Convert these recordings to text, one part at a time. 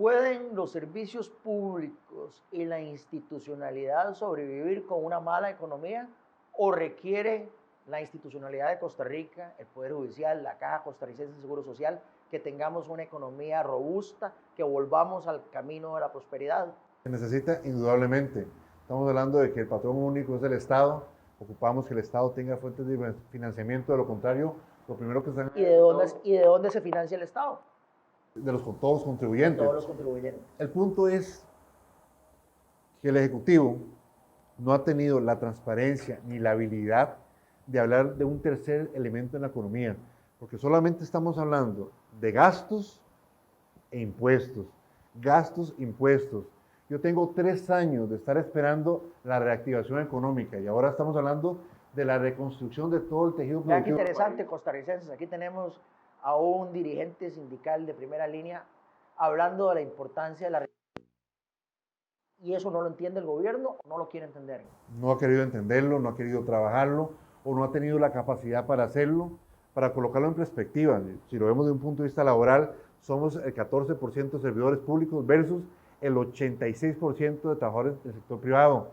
¿Pueden los servicios públicos y la institucionalidad sobrevivir con una mala economía o requiere la institucionalidad de Costa Rica, el Poder Judicial, la Caja Costarricense de Seguro Social, que tengamos una economía robusta, que volvamos al camino de la prosperidad? Se necesita indudablemente. Estamos hablando de que el patrón único es el Estado, ocupamos que el Estado tenga fuentes de financiamiento, de lo contrario, lo primero que están ¿Y de dónde se financia el Estado? de todos los De contribuyentes. todos los contribuyentes. El punto es que el Ejecutivo no ha tenido la transparencia ni la habilidad de hablar de un tercer elemento en la economía, porque solamente estamos hablando de gastos e impuestos, gastos, impuestos. Yo tengo 3 años de estar esperando la reactivación económica y ahora estamos hablando de la reconstrucción de todo el tejido Vean qué productivo. interesante, costarricenses. Aquí tenemos a un dirigente sindical de primera línea hablando de la importancia de la riqueza. Y eso no lo entiende el gobierno o no lo quiere entender. No ha querido entenderlo, no ha querido trabajarlo o no ha tenido la capacidad para hacerlo, para colocarlo en perspectiva. Si lo vemos de un punto de vista laboral, somos el 14% de servidores públicos versus el 86% de trabajadores del sector privado.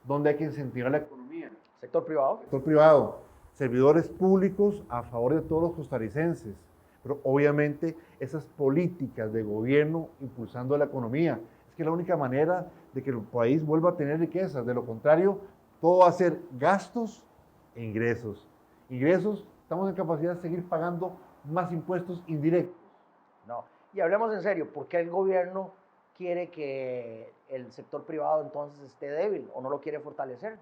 ¿Dónde hay que incentivar la economía? Sector privado. Sector privado, servidores públicos a favor de todos los costarricenses, pero obviamente esas políticas de gobierno impulsando la economía, es que es la única manera de que el país vuelva a tener riquezas, de lo contrario, todo va a ser gastos e ingresos. Ingresos, estamos en capacidad de seguir pagando más impuestos indirectos. No. Y hablemos en serio, ¿por qué el gobierno quiere que el sector privado entonces esté débil o no lo quiere fortalecer?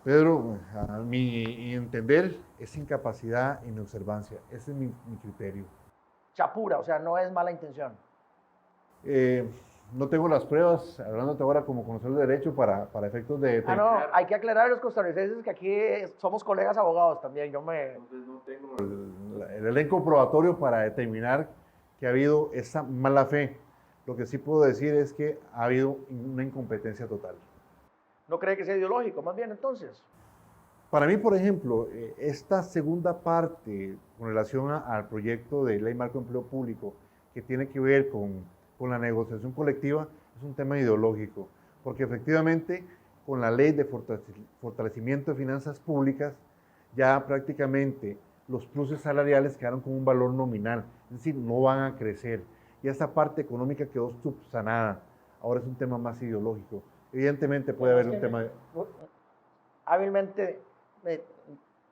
Pedro, a mi entender, es incapacidad e inobservancia. Ese es mi criterio. Chapura, o sea, no es mala intención. Eh, no tengo las pruebas, hablándote ahora como conocedor de derecho para efectos de No, determinar. hay que aclarar a los costarricenses que aquí somos colegas abogados también. Entonces no tengo el elenco probatorio para determinar que ha habido esa mala fe. Lo que sí puedo decir es que ha habido una incompetencia total. ¿No cree que sea ideológico, más bien entonces? Para mí, por ejemplo, esta segunda parte con relación al proyecto de ley marco de empleo público que tiene que ver con la negociación colectiva es un tema ideológico, porque efectivamente con la ley de fortalecimiento de finanzas públicas ya prácticamente los pluses salariales quedaron con un valor nominal, es decir, no van a crecer. Y esa parte económica quedó subsanada. Ahora es un tema más ideológico. Evidentemente puede haber un tema de... Hábilmente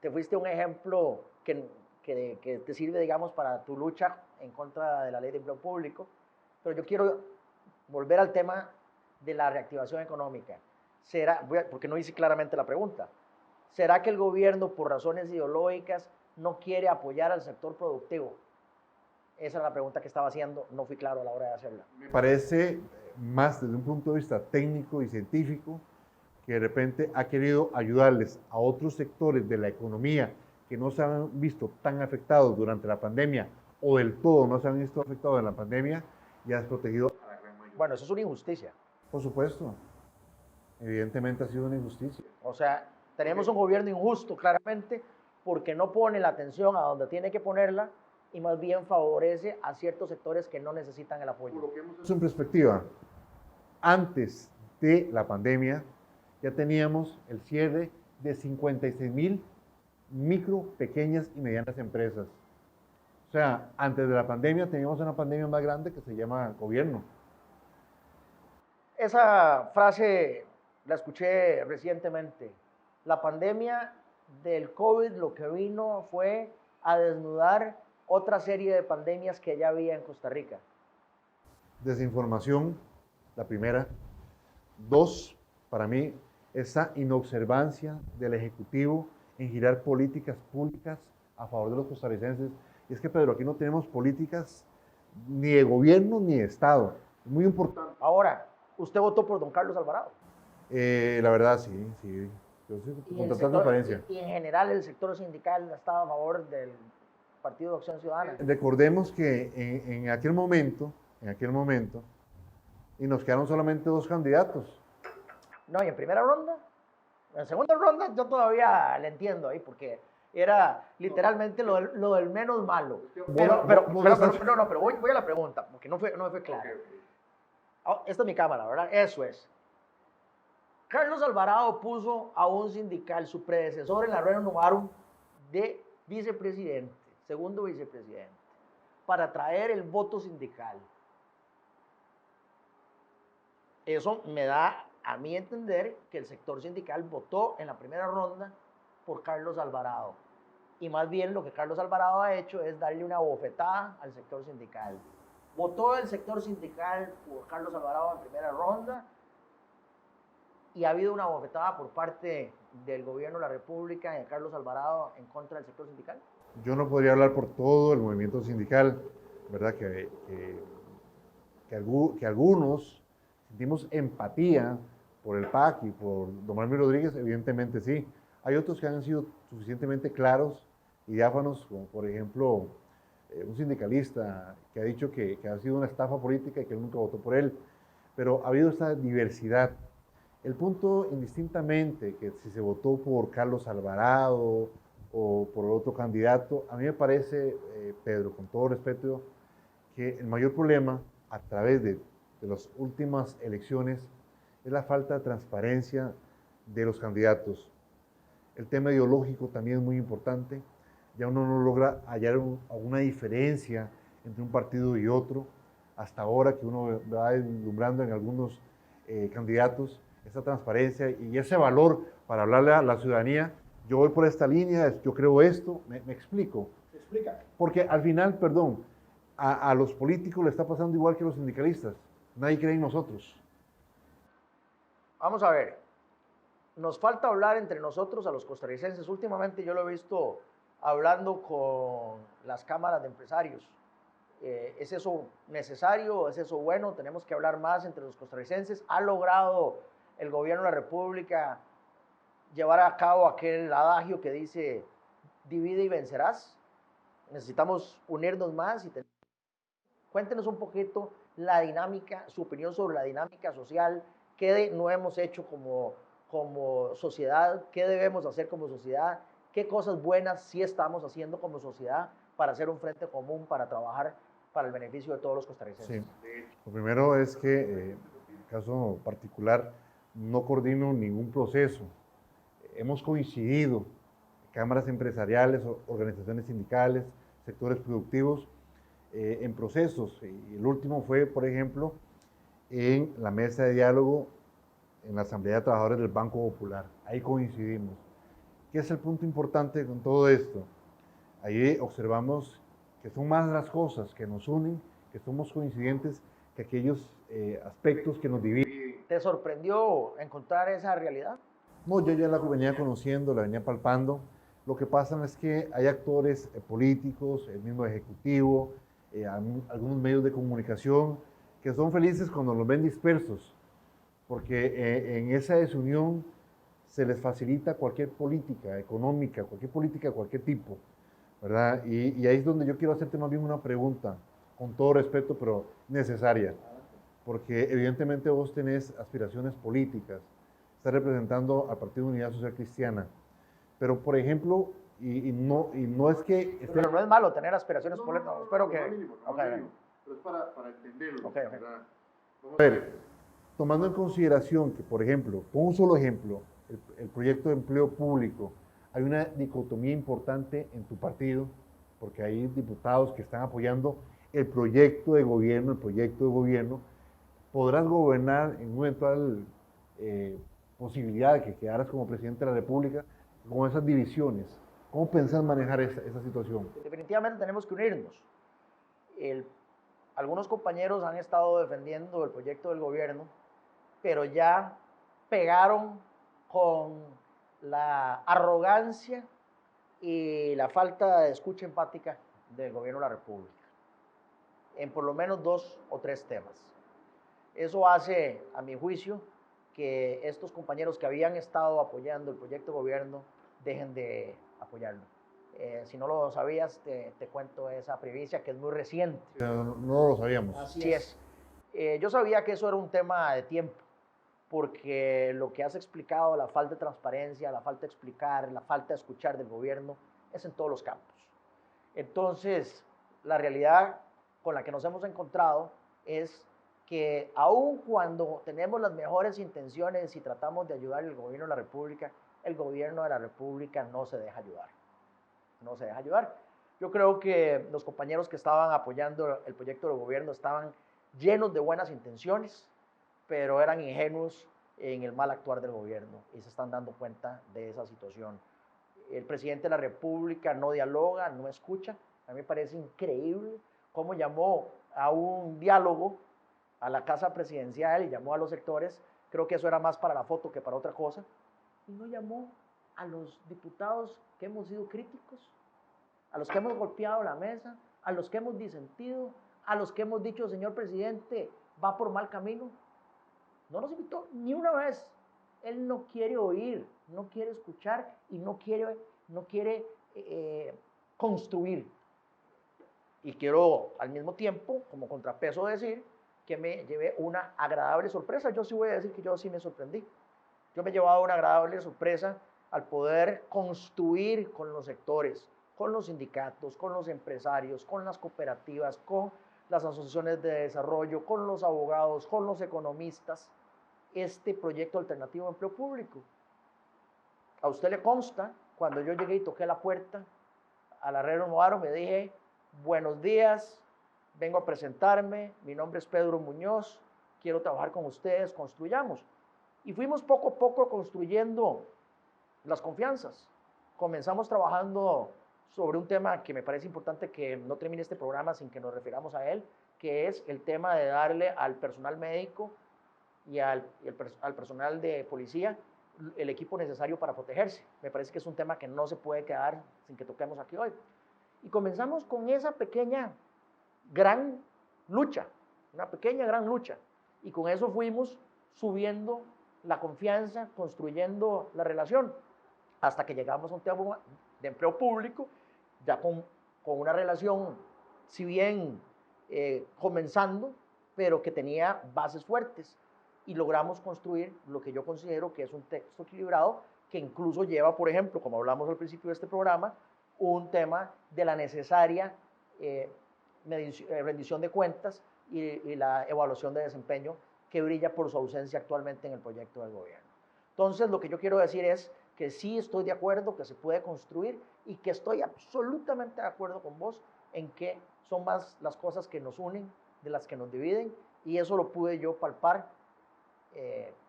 te fuiste un ejemplo que te sirve, digamos, para tu lucha en contra de la ley de empleo público, pero yo quiero volver al tema de la reactivación económica. Porque no hice claramente la pregunta, ¿será que el gobierno, por razones ideológicas, no quiere apoyar al sector productivo? Esa es la pregunta que estaba haciendo, no fui claro a la hora de hacerla. Me parece más desde un punto de vista técnico y científico que de repente ha querido ayudarles a otros sectores de la economía que no se han visto tan afectados durante la pandemia o del todo no se han visto afectados en la pandemia y ha desprotegido a la gran mayoría. Bueno, eso es una injusticia. Por supuesto, evidentemente ha sido una injusticia. O sea, tenemos un gobierno injusto, claramente, porque no pone la atención a donde tiene que ponerla y más bien favorece a ciertos sectores que no necesitan el apoyo. Por lo que hemos hecho en perspectiva, antes de la pandemia ya teníamos el cierre de 56,000 micro, pequeñas y medianas empresas. O sea, antes de la pandemia teníamos una pandemia más grande que se llama gobierno. Esa frase la escuché recientemente. La pandemia del COVID lo que vino fue a desnudar otra serie de pandemias que ya había en Costa Rica. Desinformación, la primera. 2, para mí, esa inobservancia del Ejecutivo en girar políticas públicas a favor de los costarricenses. Y es que, Pedro, aquí no tenemos políticas ni de gobierno ni de Estado. Es muy importante. Ahora, usted votó por don Carlos Alvarado. La verdad, sí, sí. Yo sí, con total transparencia. Y en general el sector sindical ha estado a favor del Partido de Acción Ciudadana. Recordemos que en aquel momento, y nos quedaron solamente 2 candidatos. No, y en primera ronda, en segunda ronda yo todavía le entiendo ahí, porque Era literalmente lo del menos malo. Pero voy a la pregunta, porque no me fue claro. Esta es mi cámara, ¿verdad? Eso es. Carlos Alvarado puso a un sindical, su predecesor en la Reunión Novarum, de vicepresidente, segundo vicepresidente, para traer el voto sindical. Eso me da a mí entender que el sector sindical votó en la primera ronda por Carlos Alvarado. Y más bien lo que Carlos Alvarado ha hecho es darle una bofetada al sector sindical. Votó el sector sindical por Carlos Alvarado en primera ronda y ha habido una bofetada por parte del gobierno de la República y de Carlos Alvarado en contra del sector sindical. Yo no podría hablar por todo el movimiento sindical, ¿verdad? Que algunos sentimos empatía por el PAC y por don Manuel Rodríguez, evidentemente sí. Hay otros que han sido suficientemente claros y diáfanos, como por ejemplo un sindicalista que ha dicho que ha sido una estafa política y que él nunca votó por él. Pero ha habido esta diversidad. El punto, indistintamente, que si se votó por Carlos Alvarado o por otro candidato, a mí me parece, Pedro, con todo respeto, que el mayor problema a través de las últimas elecciones es la falta de transparencia de los candidatos. El tema ideológico también es muy importante. Ya uno no logra hallar alguna diferencia entre un partido y otro. Hasta ahora que uno va deslumbrando en algunos candidatos esa transparencia y ese valor para hablarle a la ciudadanía. Yo voy por esta línea, yo creo esto, me explico. Explica. Porque al final, perdón, a los políticos le está pasando igual que a los sindicalistas. Nadie cree en nosotros. Vamos a ver. Nos falta hablar entre nosotros a los costarricenses. Últimamente yo lo he visto hablando con las cámaras de empresarios. ¿Es eso necesario? ¿Es eso bueno? Tenemos que hablar más entre los costarricenses. ¿Ha logrado el gobierno de la República llevar a cabo aquel adagio que dice divide y vencerás? Necesitamos unirnos más. Cuéntenos un poquito la dinámica, su opinión sobre la dinámica social, qué no hemos hecho como sociedad, qué debemos hacer como sociedad, qué cosas buenas sí estamos haciendo como sociedad para hacer un frente común, para trabajar para el beneficio de todos los costarricenses. Sí. Lo primero es que, en el caso particular, no coordino ningún proceso. Hemos coincidido, cámaras empresariales, organizaciones sindicales, sectores productivos, en procesos. Y el último fue, por ejemplo, en la mesa de diálogo en la Asamblea de Trabajadores del Banco Popular. Ahí coincidimos. ¿Qué es el punto importante con todo esto? Ahí observamos que son más las cosas que nos unen, que somos coincidentes, que aquellos aspectos que nos dividen. ¿Te sorprendió encontrar esa realidad? No, yo ya la venía conociendo, la venía palpando. Lo que pasa es que hay actores políticos, el mismo ejecutivo, algunos medios de comunicación, que son felices cuando los ven dispersos, porque en esa desunión se les facilita cualquier política económica, cualquier tipo, ¿verdad? Y ahí es donde yo quiero hacerte más bien una pregunta, con todo respeto, pero necesaria, porque evidentemente vos tenés aspiraciones políticas, estás representando al Partido de Unidad Social Cristiana, pero por ejemplo, y no es que... Pero no es malo tener aspiraciones políticas, espero que... Pero es para entenderlo, okay. ¿verdad? Vamos a ver, tomando en consideración que, por ejemplo, con un solo ejemplo, el proyecto de empleo público, hay una dicotomía importante en tu partido, porque hay diputados que están apoyando el proyecto de gobierno, podrás gobernar en una eventual posibilidad de que quedaras como presidente de la República con esas divisiones. ¿Cómo pensás manejar esa situación? Definitivamente tenemos que unirnos. Algunos compañeros han estado defendiendo el proyecto del gobierno, pero ya pegaron con la arrogancia y la falta de escucha empática del gobierno de la República, en por lo menos 2 o 3 temas. Eso hace, a mi juicio, que estos compañeros que habían estado apoyando el proyecto de gobierno dejen de apoyarlo. Si no lo sabías, te cuento esa primicia que es muy reciente. No lo sabíamos. Así es. Yo sabía que eso era un tema de tiempo, porque lo que has explicado, la falta de transparencia, la falta de explicar, la falta de escuchar del gobierno, es en todos los campos. Entonces, la realidad con la que nos hemos encontrado es que aun cuando tenemos las mejores intenciones y tratamos de ayudar al gobierno de la República, el gobierno de la República no se deja ayudar. No se deja ayudar. Yo creo que los compañeros que estaban apoyando el proyecto del gobierno estaban llenos de buenas intenciones, pero eran ingenuos en el mal actuar del gobierno y se están dando cuenta de esa situación. El presidente de la República no dialoga, no escucha. A mí me parece increíble cómo llamó a un diálogo a la casa presidencial y llamó a los sectores. Creo que eso era más para la foto que para otra cosa. Y no llamó a los diputados que hemos sido críticos, a los que hemos golpeado la mesa, a los que hemos disentido, a los que hemos dicho, señor presidente, va por mal camino. No nos invitó ni una vez. Él no quiere oír, no quiere escuchar y no quiere construir. Y quiero al mismo tiempo, como contrapeso, decir que me llevé una agradable sorpresa. Yo sí voy a decir que yo sí me sorprendí. Yo me he llevado una agradable sorpresa al poder construir con los sectores, con los sindicatos, con los empresarios, con las cooperativas, con las asociaciones de desarrollo, con los abogados, con los economistas, este proyecto alternativo de empleo público. A usted le consta, cuando yo llegué y toqué la puerta al Herrero Novaro, me dije, buenos días, vengo a presentarme, mi nombre es Pedro Muñoz, quiero trabajar con ustedes, construyamos. Y fuimos poco a poco construyendo las confianzas. Comenzamos trabajando sobre un tema que me parece importante que no termine este programa sin que nos refiramos a él, que es el tema de darle al personal médico y al personal de policía el equipo necesario para protegerse. Me parece que es un tema que no se puede quedar sin que toquemos aquí hoy. Y comenzamos con esa pequeña, gran lucha, una pequeña, gran lucha. Y con eso fuimos subiendo la confianza, construyendo la relación, hasta que llegamos a un tema de empleo público, ya con una relación, si bien comenzando, pero que tenía bases fuertes. Y logramos construir lo que yo considero que es un texto equilibrado, que incluso lleva, por ejemplo, como hablamos al principio de este programa, un tema de la necesaria rendición de cuentas y la evaluación de desempeño, que brilla por su ausencia actualmente en el proyecto del gobierno. Entonces, lo que yo quiero decir es que sí estoy de acuerdo que se puede construir y que estoy absolutamente de acuerdo con vos en que son más las cosas que nos unen de las que nos dividen, y eso lo pude yo palpar,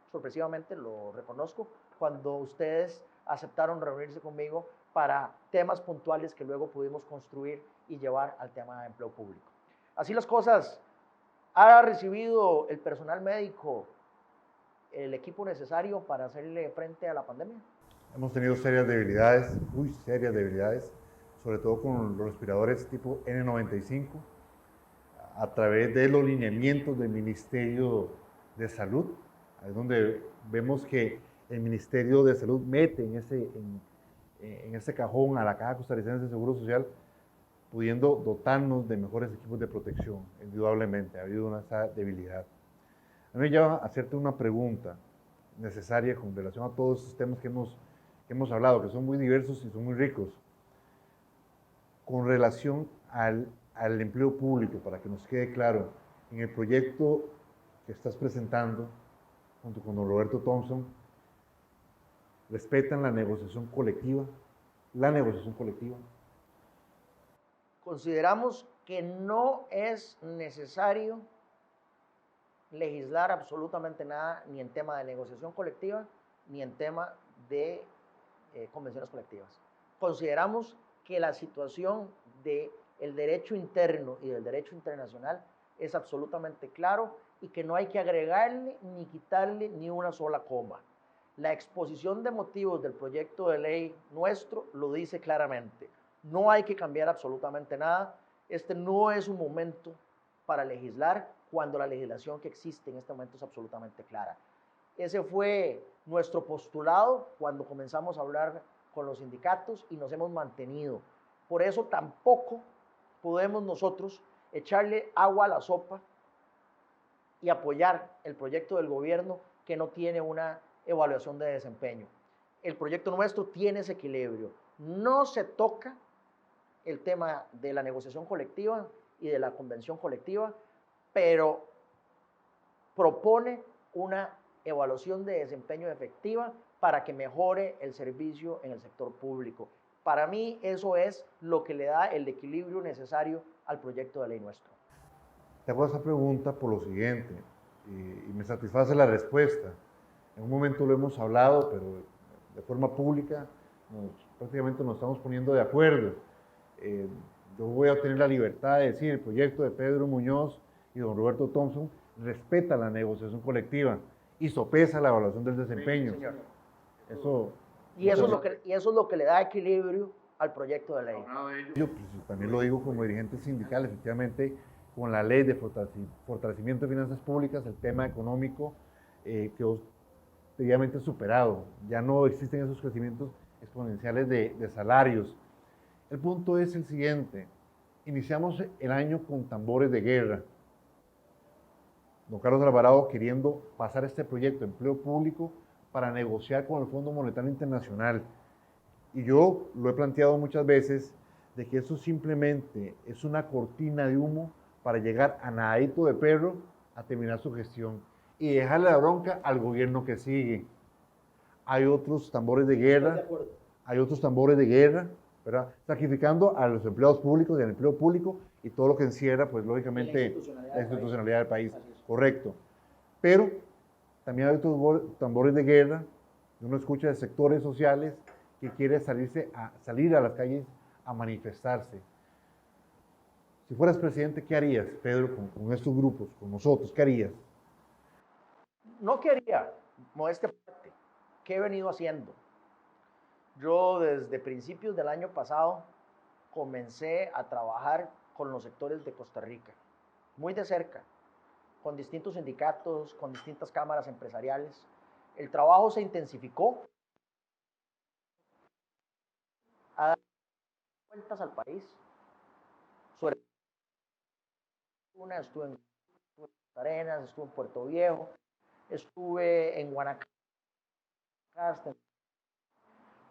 sorpresivamente, lo reconozco, cuando ustedes aceptaron reunirse conmigo para temas puntuales que luego pudimos construir y llevar al tema de empleo público. Así las cosas, ¿ha recibido el personal médico el equipo necesario para hacerle frente a la pandemia? Hemos tenido serias debilidades, muy serias debilidades, sobre todo con los respiradores tipo N95, a través de los lineamientos del Ministerio de Salud, es donde vemos que el Ministerio de Salud mete en ese cajón a la Caja Costarricense de Seguro Social, pudiendo dotarnos de mejores equipos de protección. Indudablemente, ha habido una debilidad. A mí me lleva a hacerte una pregunta necesaria con relación a todos estos temas que hemos hablado, que son muy diversos y son muy ricos, con relación al empleo público, para que nos quede claro, en el proyecto que estás presentando, junto con don Roberto Thompson, respetan la negociación colectiva, Consideramos que no es necesario legislar absolutamente nada, ni en tema de negociación colectiva, ni en tema de convenciones colectivas. Consideramos que la situación del derecho interno y del derecho internacional es absolutamente claro y que no hay que agregarle ni quitarle ni una sola coma. La exposición de motivos del proyecto de ley nuestro lo dice claramente. No hay que cambiar absolutamente nada. Este no es un momento para legislar cuando la legislación que existe en este momento es absolutamente clara. Ese fue nuestro postulado cuando comenzamos a hablar con los sindicatos y nos hemos mantenido. Por eso tampoco podemos nosotros echarle agua a la sopa y apoyar el proyecto del gobierno que no tiene una evaluación de desempeño. El proyecto nuestro tiene ese equilibrio. no se toca el tema de la negociación colectiva y de la convención colectiva, pero propone una evaluación de desempeño efectiva para que mejore el servicio en el sector público. Para mí eso es lo que le da el equilibrio necesario al proyecto de ley nuestro. Te hago esa pregunta por lo siguiente, y me satisface la respuesta. En un momento lo hemos hablado, pero de forma pública prácticamente nos estamos poniendo de acuerdo. Yo voy a tener la libertad de decir, el proyecto de Pedro Muñoz y don Roberto Thompson respeta la negociación colectiva y sopesa la evaluación del desempeño. Sí, señor. Eso, y eso es lo que le da equilibrio al proyecto de ley. Yo pues, también lo digo como dirigente sindical, efectivamente, con la ley de fortalecimiento de finanzas públicas, el tema económico quedó previamente superado. Ya no existen esos crecimientos exponenciales de salarios. El punto es el siguiente. Iniciamos el año con tambores de guerra. Don Carlos Alvarado queriendo pasar este proyecto de empleo público para negociar con el Fondo Monetario Internacional. Y yo lo he planteado muchas veces de que eso simplemente es una cortina de humo para llegar a nadadito de perro a terminar su gestión y dejarle la bronca al gobierno que sigue. Hay otros tambores de guerra, ¿verdad? Sacrificando a los empleados públicos y al empleo público y todo lo que encierra, pues lógicamente, la institucionalidad del país. Correcto. Pero también hay otros tambores de guerra, uno escucha de sectores sociales que quieren salir a las calles a manifestarse. Si fueras presidente, ¿qué harías, Pedro, con estos grupos, con nosotros? ¿Qué harías? No quería, modestia aparte, ¿qué he venido haciendo? Yo desde principios del año pasado comencé a trabajar con los sectores de Costa Rica, muy de cerca, con distintos sindicatos, con distintas cámaras empresariales. El trabajo se intensificó a dar vueltas al país. Estuve en Arenas, estuve en Puerto Viejo, estuve en Guanacaste,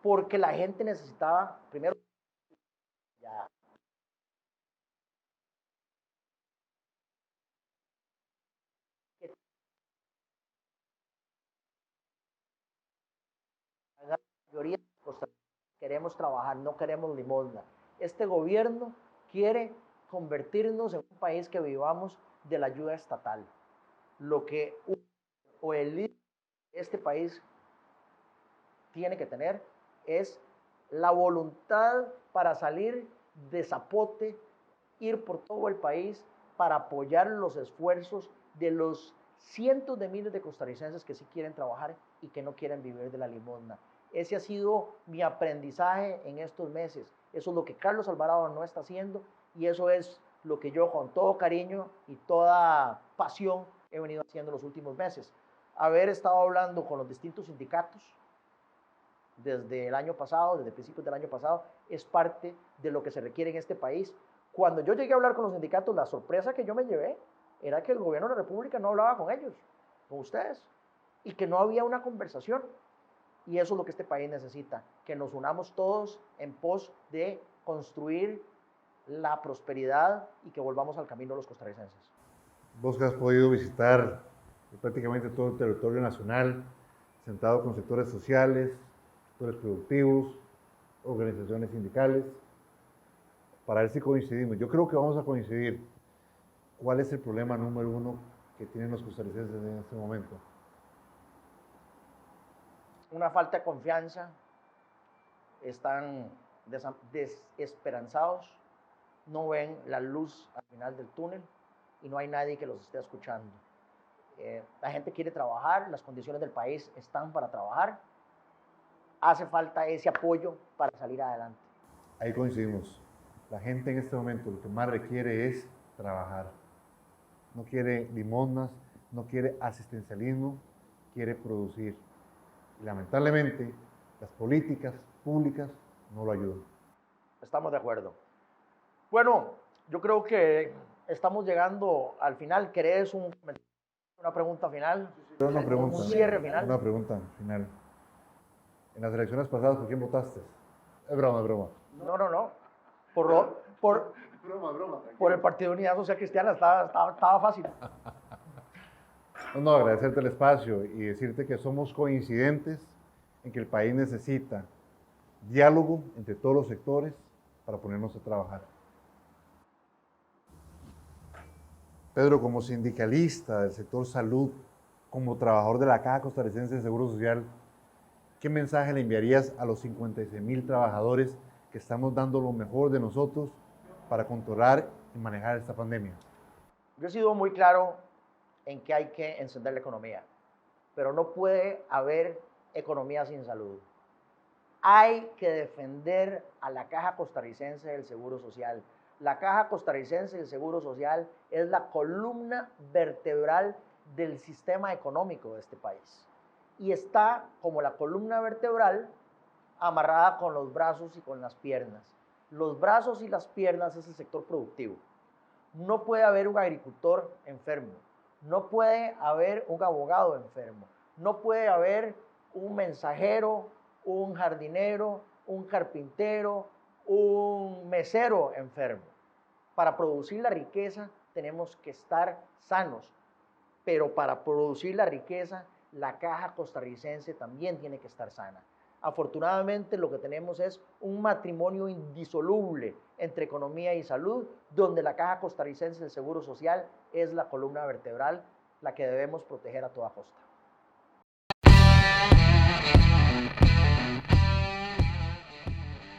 porque la gente necesitaba, primero, ya, la mayoría de los queremos trabajar, no queremos limosna. Este gobierno quiere convertirnos en un país que vivamos de la ayuda estatal. Lo que o el líder de este país tiene que tener es la voluntad para salir de zapote, ir por todo el país para apoyar los esfuerzos de los cientos de miles de costarricenses que sí quieren trabajar y que no quieren vivir de la limosna. Ese ha sido mi aprendizaje en estos meses. Eso es lo que Carlos Alvarado no está haciendo y eso es lo que yo con todo cariño y toda pasión he venido haciendo los últimos meses. Haber estado hablando con los distintos sindicatos desde el año pasado, desde principios del año pasado, es parte de lo que se requiere en este país. Cuando yo llegué a hablar con los sindicatos, la sorpresa que yo me llevé era que el gobierno de la República no hablaba con ellos, con ustedes, y que no había una conversación. Y eso es lo que este país necesita, que nos unamos todos en pos de construir la prosperidad y que volvamos al camino de los costarricenses. Vos que has podido visitar prácticamente todo el territorio nacional, sentado con sectores sociales, sectores productivos, organizaciones sindicales, para ver si coincidimos. Yo creo que vamos a coincidir. ¿Cuál es el problema número uno que tienen los costarricenses en este momento? Una falta de confianza, están desesperanzados, no ven la luz al final del túnel y no hay nadie que los esté escuchando. La gente quiere trabajar, las condiciones del país están para trabajar, hace falta ese apoyo para salir adelante. Ahí coincidimos. La gente en este momento lo que más requiere es trabajar. No quiere limosnas, no quiere asistencialismo, quiere producir. Y lamentablemente las políticas públicas no lo ayudan. Estamos de acuerdo. Bueno, yo creo que estamos llegando al final. ¿Querés una pregunta final? Una pregunta, un cierre final. Una pregunta final. En las elecciones pasadas, ¿por quién votaste? Es broma, es broma. No. Por el Partido de Unidad Social Cristiana estaba fácil. No, agradecerte el espacio y decirte que somos coincidentes en que el país necesita diálogo entre todos los sectores para ponernos a trabajar. Pedro, como sindicalista del sector salud, como trabajador de la Caja Costarricense de Seguro Social, ¿qué mensaje le enviarías a los 56,000 trabajadores que estamos dando lo mejor de nosotros para controlar y manejar esta pandemia? Yo he sido muy claro en que hay que encender la economía, pero no puede haber economía sin salud. Hay que defender a la Caja Costarricense del Seguro Social. La Caja Costarricense del Seguro Social es la columna vertebral del sistema económico de este país. Y está como la columna vertebral amarrada con los brazos y con las piernas. Los brazos y las piernas es el sector productivo. No puede haber un agricultor enfermo. No puede haber un abogado enfermo. No puede haber un mensajero, un jardinero, un carpintero, un mesero enfermo. Para producir la riqueza tenemos que estar sanos, pero para producir la riqueza la Caja Costarricense también tiene que estar sana. Afortunadamente lo que tenemos es un matrimonio indisoluble entre economía y salud, donde la Caja Costarricense del Seguro Social es la columna vertebral, la que debemos proteger a toda costa.